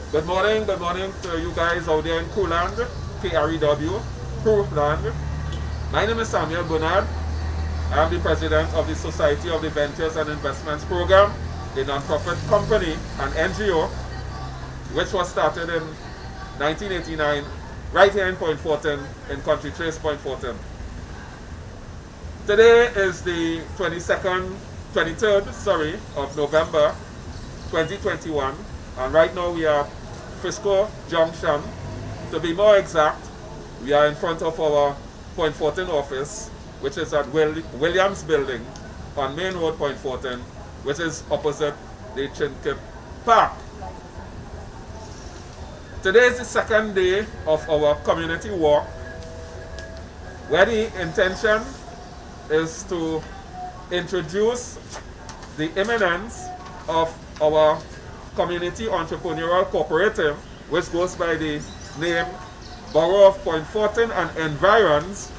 Good morning to you guys out there in Krew land, Krew, Krew land. My name is Samuel Bernard. I am the president of the Society of the Ventures and Investments Program, a non-profit company, an NGO, which was started in 1989, right here in Point Fortin, in Country Trace, Point Fortin. Today is the 23rd of November 2021, and right now we are Frisco Junction. To be more exact, we are in front of our Point Fortin office, which is at Williams Building on Main Road, Point Fortin, which is opposite the Chinkip Park. Today is the second day of our community walk, where the intention is to introduce the imminence of our community entrepreneurial cooperative, which goes by the name Borough of Point Fortin and Environs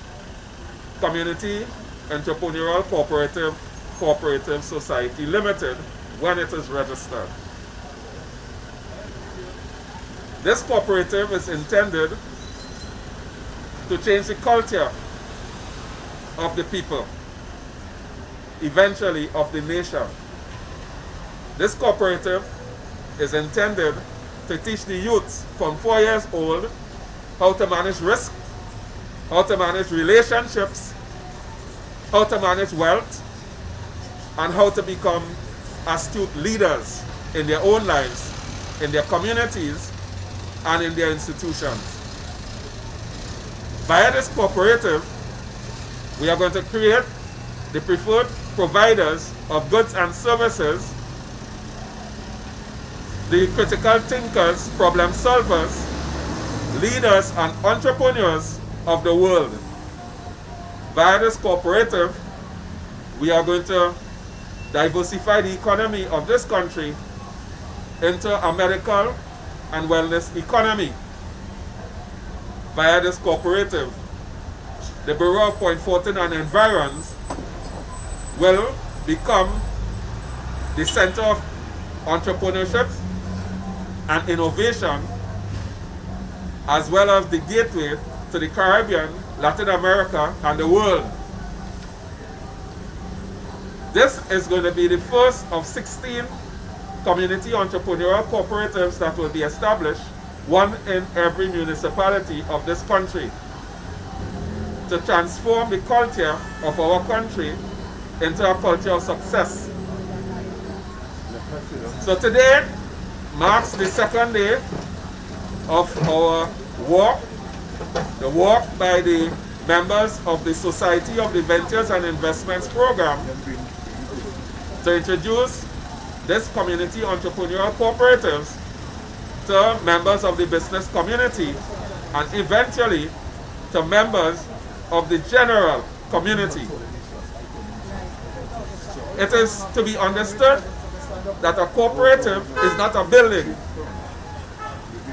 Community Entrepreneurial Cooperative Society Limited, when it is registered. This cooperative is intended to change the culture of the people, eventually of the nation. This cooperative is intended to teach the youths from 4 years old how to manage risk, how to manage relationships, how to manage wealth, and how to become astute leaders in their own lives, in their communities, and in their institutions. Via this cooperative, we are going to create the preferred providers of goods and services, the critical thinkers, problem solvers, leaders and entrepreneurs of the world. Via this cooperative, we are going to diversify the economy of this country into a medical and wellness economy. Via this cooperative, the Borough of Point Fortin and Environs will become the center of entrepreneurship and innovation, as well as the gateway to the Caribbean, Latin America, and the world. This is going to be the first of 16 community entrepreneurial cooperatives that will be established, one in every municipality of this country, to transform the culture of our country into a culture of success. So today marks the second day of our walk, the walk by the members of the Society of the Ventures and Investments Program, to introduce this community entrepreneurial cooperatives to members of the business community and eventually to members of the general community. It is to be understood that a cooperative is not a building.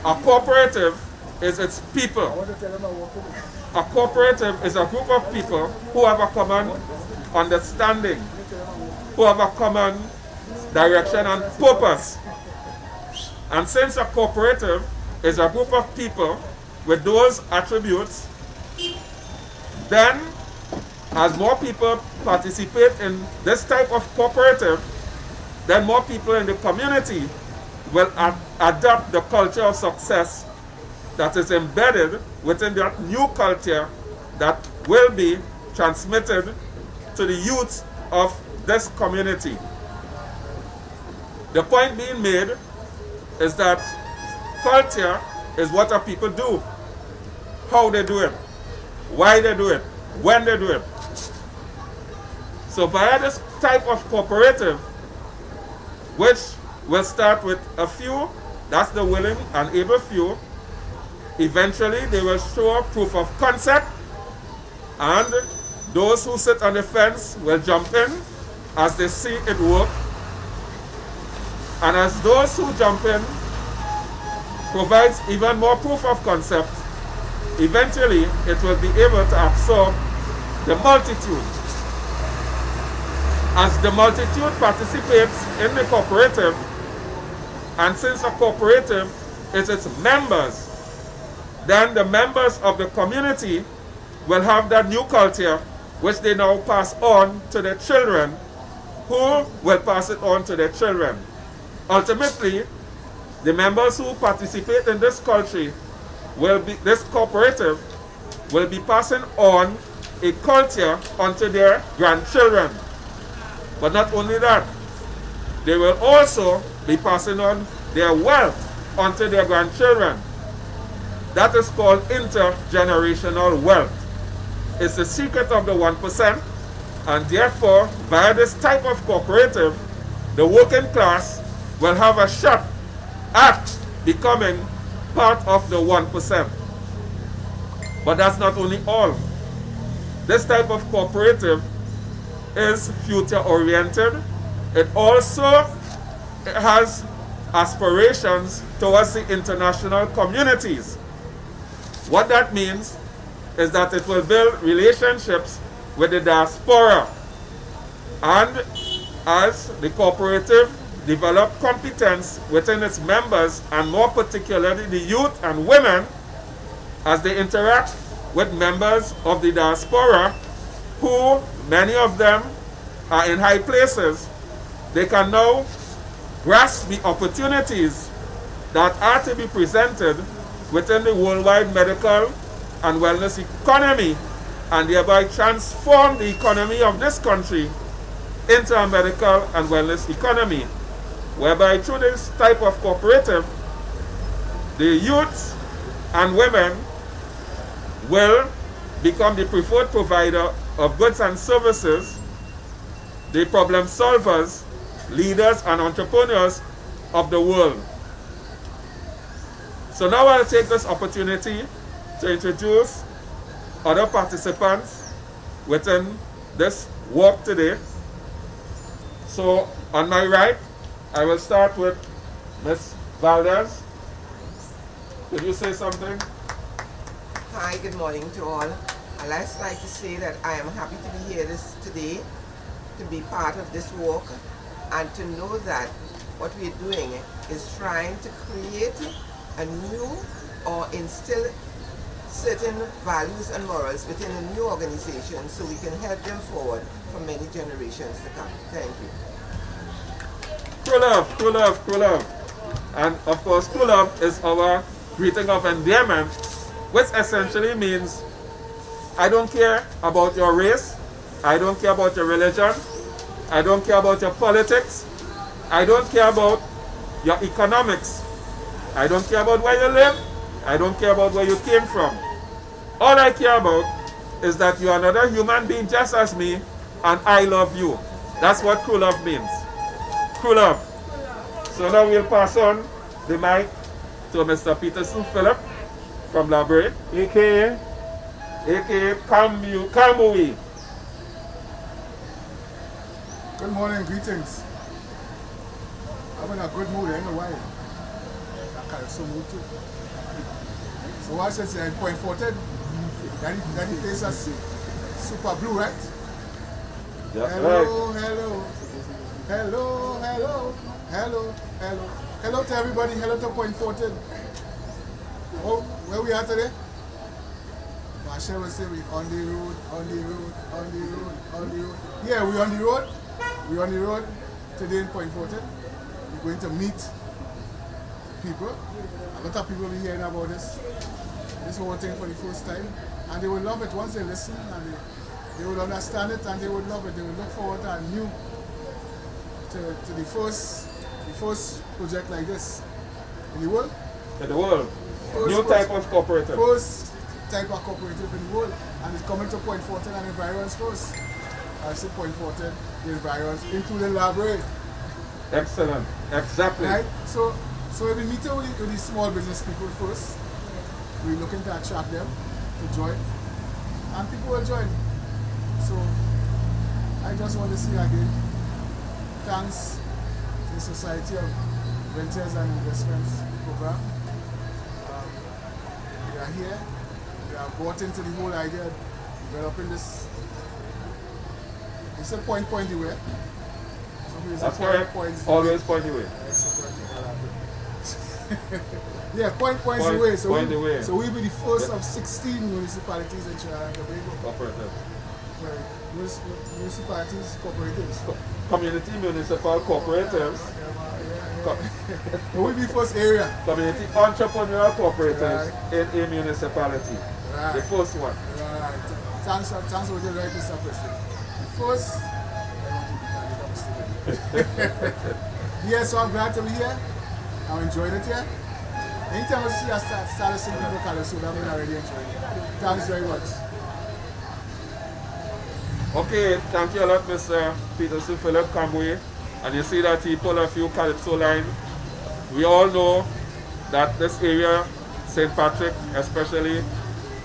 A cooperative is its people. A cooperative is a group of people who have a common understanding, who have a common direction and purpose. And since a cooperative is a group of people with those attributes, then as more people participate in this type of cooperative, then more people in the community will adopt the culture of success that is embedded within that new culture that will be transmitted to the youth of this community. The point being made is that culture is what our people do, how they do it, why they do it, when they do it. So via this type of cooperative, which will start with a few, that's the willing and able few, eventually they will show proof of concept, and those who sit on the fence will jump in as they see it work. And as those who jump in provides even more proof of concept, eventually it will be able to absorb the multitude. As the multitude participates in the cooperative, and since a cooperative is its members, then the members of the community will have that new culture which they now pass on to their children, who will pass it on to their children. Ultimately, the members who participate in this culture this cooperative will be passing on a culture onto their grandchildren. But not only that, they will also be passing on their wealth onto their grandchildren. That is called intergenerational wealth. It's the secret of the 1%, and therefore, via this type of cooperative, the working class will have a shot at becoming part of the 1%. But that's not only all. This type of cooperative is future-oriented. It also has aspirations towards the international communities. What that means is that it will build relationships with the diaspora. And as the cooperative develop competence within its members, and more particularly the youth and women, as they interact with members of the diaspora, who many of them are in high places, they can now grasp the opportunities that are to be presented within the worldwide medical and wellness economy, and thereby transform the economy of this country into a medical and wellness economy, whereby through this type of cooperative, the youth and women will become the preferred provider of goods and services, the problem solvers, leaders and entrepreneurs of the world. So now I'll take this opportunity to introduce other participants within this walk today. So on my right, I will start with Ms. Valdez. Could you say something? Hi, good morning to all. I'd just like to say that I am happy to be here today, to be part of this walk, and to know that what we're doing is trying to create a new or instill certain values and morals within a new organization so we can help them forward for many generations to come. Thank you. Krew love, Krew love, Krew love. And of course, Krew love is our greeting of endearment, which essentially means I don't care about your race, I don't care about your religion, I don't care about your politics, I don't care about your economics, I don't care about where you live, I don't care about where you came from. All I care about is that you're another human being just as me, and I love you. That's what Krew love means. Krew love. So now we'll pass on the mic to Mr. Peterson Philip from Labre, aka Kamui. Good morning, greetings. I'm in a good mood, I don't know why. I kind of so mood too. So what I should say, point 14, that the place is super blue, right? That's hello, right. hello, hello, hello, hello, hello. Hello to everybody, hello to point 14. Oh, where we are today? Marshall will say we on the road, on the road, on the road, on the road. Yeah, we on the road. We on the road today in point 14. We're going to meet people. A lot of people will be hearing about this whole thing for the first time, and they will love it once they listen, and they will understand it, and they will love it. They will look forward to the first project like this in the world. In the world. New type of cooperative. First type of cooperative in the world, and it's coming to point 14 and environs first. I said point 14, the environs, including library. Excellent. Exactly. Right? So we'll be meeting with the small business people first. We're looking to attract them to join, and people will join. So I just want to say again, thanks to the Society of Ventures and Investments program. We are here. We are bought into the whole idea of developing this. It's a point away. That's correct. Always point away. Yeah, points away. So Point away. So we'll be the first of 16 municipalities in Trinidad and Tobago. Cooperative. Right. Municipalities, cooperatives. Community municipal cooperatives. We'll be first area. Community entrepreneurial cooperatives in a municipality. Right. The first one. Right. Thanks for the right, Mr. President. The first, yeah, so I'm glad to be here. I'm enjoying it here. Anytime I see us start seeing people colors, so I'm already enjoying it. Thanks very much. Okay, thank you a lot, Mr. Peterson Philip Camboué. And you see that he pulled a few calypso lines. We all know that this area, St. Patrick especially,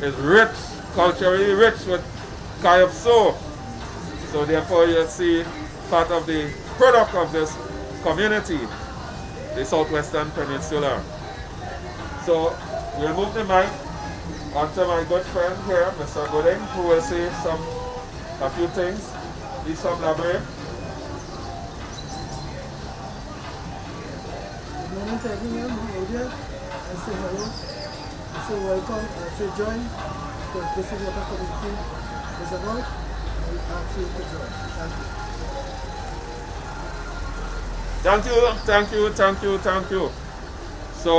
is rich, culturally rich with calypso. So therefore you see part of the product of this community, the Southwestern Peninsula. So we'll move the mic onto my good friend here, Mr. Gooding, who will say a few things. Please some elaborate. Good morning to everyone out there. I say hello, I say welcome, I say join, because this is what a community is about. I ask you to join. Thank you. So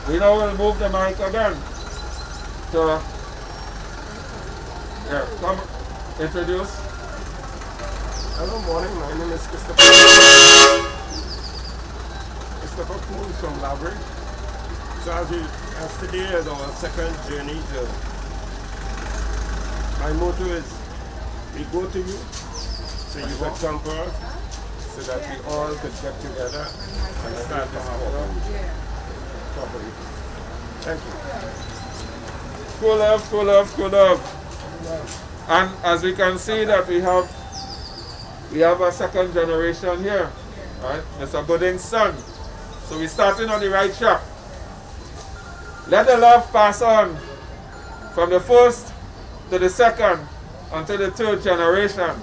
we now will move the mic again to come introduce. Hello, morning. My name is Christopher Krew from Labyrinth. So as today is our second journey to, my motto is, we go to you, so you could come for us, so that we all could get together and start this program properly. Thank you. Cool love. And as we can see that we have a second generation here, right? Mr. Gooding's son. So we're starting on the right track. Let the love pass on from the first to the second until the third generation.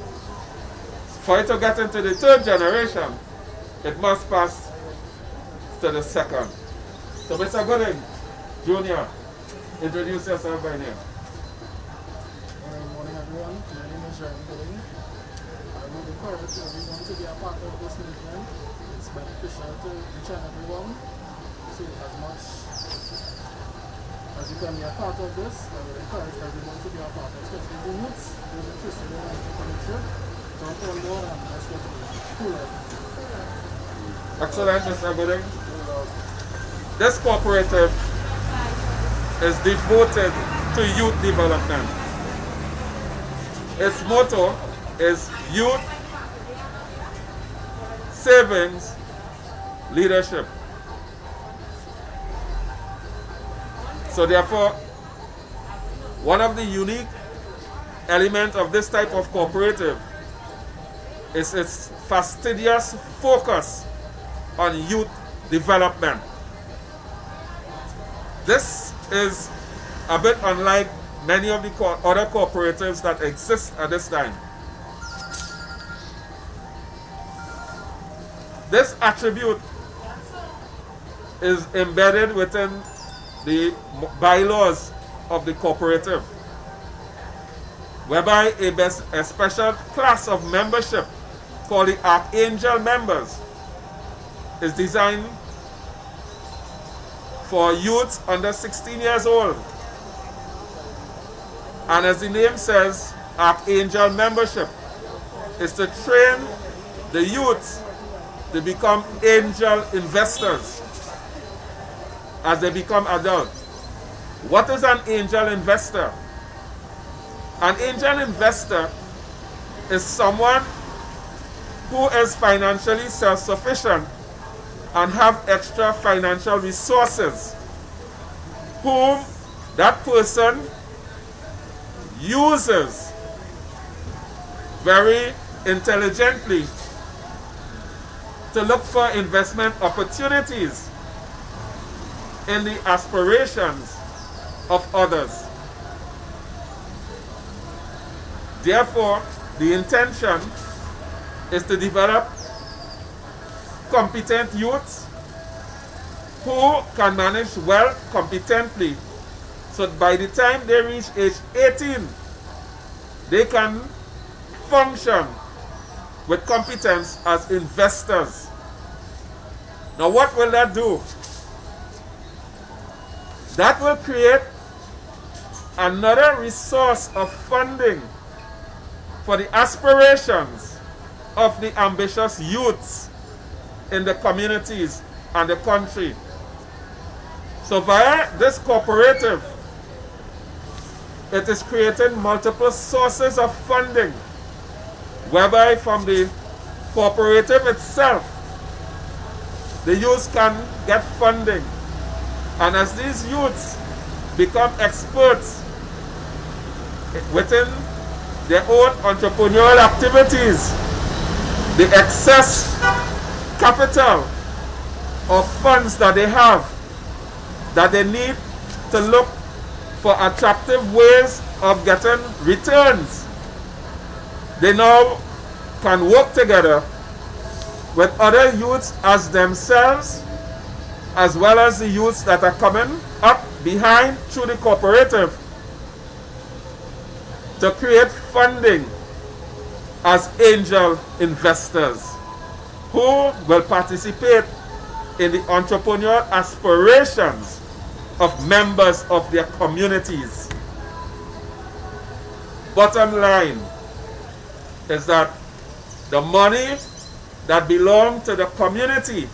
For it to get into the third generation, it must pass to the second. So Mr. Gooding, Jr., introduce yourself by name. Good morning everyone, my name is Jeremy Gooding. I would encourage everyone to be a part of this movement. It's beneficial to each and everyone. So as much as you can be a part of this, I would encourage everyone to be a part of it, especially the youths who are interested in entrepreneurship. Jump on board and let's get cool. Excellent, Mr. Gooding. This cooperative is devoted to youth development. Its motto is Youth Savings Leadership. So therefore, one of the unique elements of this type of cooperative is its fastidious focus on youth development. This is a bit unlike many of the other cooperatives that exist at this time. This attribute is embedded within the bylaws of the cooperative, whereby a special class of membership called the Archangel members is designed for youths under 16 years old. And as the name says, Archangel membership is to train the youths to become angel investors as they become adults. What is an angel investor? An angel investor is someone who is financially self-sufficient and have extra financial resources, whom that person uses very intelligently to look for investment opportunities in the aspirations of others. Therefore, the intention is to develop competent youths who can manage wealth competently. So by the time they reach age 18, they can function with competence as investors. Now what will that do? That will create another resource of funding for the aspirations of the ambitious youths in the communities and the country. So via this cooperative, it is creating multiple sources of funding, whereby from the cooperative itself, the youths can get funding. And as these youths become experts within their own entrepreneurial activities, the excess capital or funds that they have, that they need to look for attractive ways of getting returns, they now can work together with other youths as themselves, as well as the youths that are coming up behind through the cooperative, to create funding as angel investors who will participate in the entrepreneurial aspirations of members of their communities. Bottom line is that the money that belongs to the community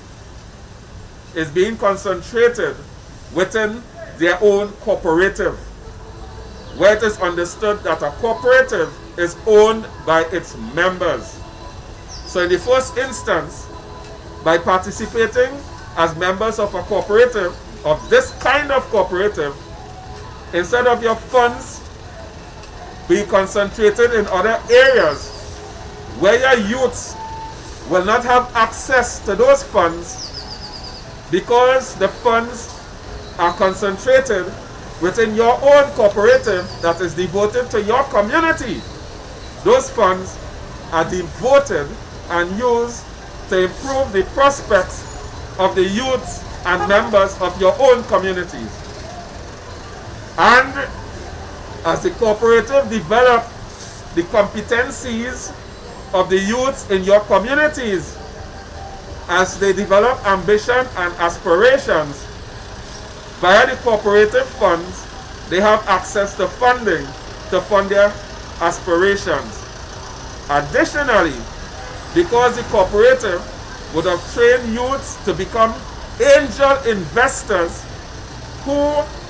is being concentrated within their own cooperative, where it is understood that a cooperative is owned by its members. So in the first instance, by participating as members of a cooperative, of this kind of cooperative, instead of your funds being concentrated in other areas where your youths will not have access to those funds, because the funds are concentrated within your own cooperative that is devoted to your community. Those funds are devoted and used to improve the prospects of the youths and members of your own communities. And as the cooperative develops the competencies of the youths in your communities, as they develop ambition and aspirations, via the cooperative funds, they have access to funding to fund their aspirations. Additionally, because the cooperative would have trained youths to become angel investors who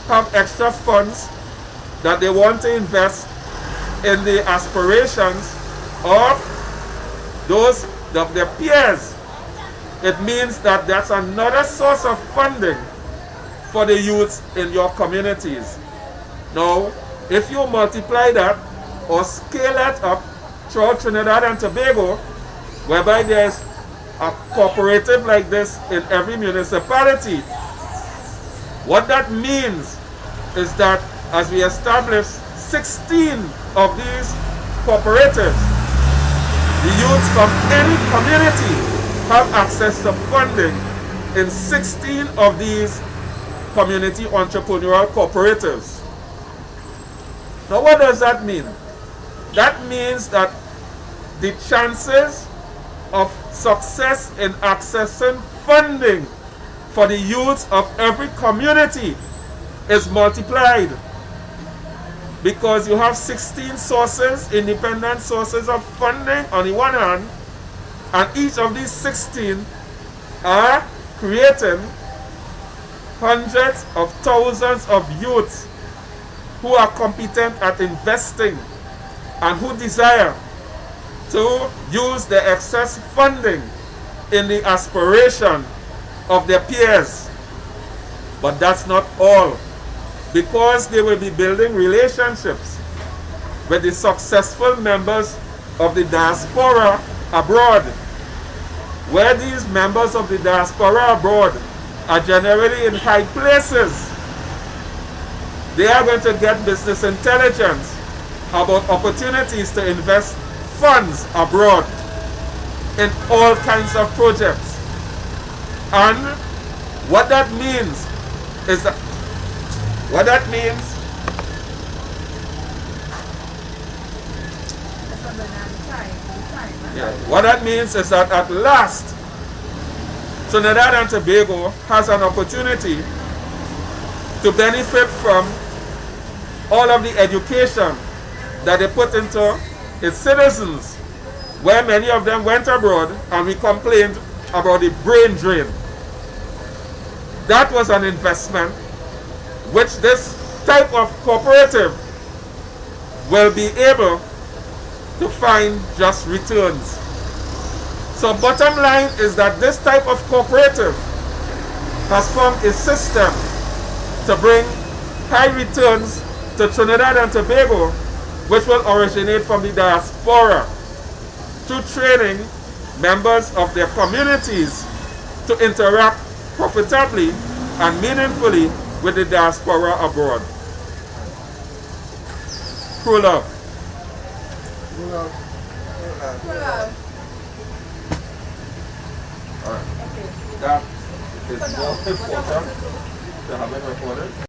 have extra funds that they want to invest in the aspirations of those of their peers, it means that that's another source of funding for the youths in your communities. Now, if you multiply that or scale that up throughout Trinidad and Tobago, whereby there's a cooperative like this in every municipality, what that means is that as we establish 16 of these cooperatives, the youths from any community have access to funding in 16 of these community entrepreneurial cooperatives. Now what does that mean? That means that the chances of success in accessing funding for the youths of every community is multiplied, because you have 16 sources, independent sources of funding on the one hand, and each of these 16 are creating hundreds of thousands of youths who are competent at investing and who desire to use the excess funding in the aspiration of their peers. But that's not all, because they will be building relationships with the successful members of the diaspora abroad, where these members of the diaspora abroad are generally in high places. They are going to get business intelligence about opportunities to invest funds abroad in all kinds of projects. And What that means is that what that means is that at last Trinidad and Tobago has an opportunity to benefit from all of the education that they put into its citizens, where many of them went abroad and we complained about the brain drain. That was an investment which this type of cooperative will be able to find just returns. So bottom line is that this type of cooperative has formed a system to bring high returns to Trinidad and Tobago, which will originate from the diaspora, through training members of their communities to interact profitably and meaningfully with the diaspora abroad. Krew love. Krew love. Krew love. All right. That is more important to have it recorded.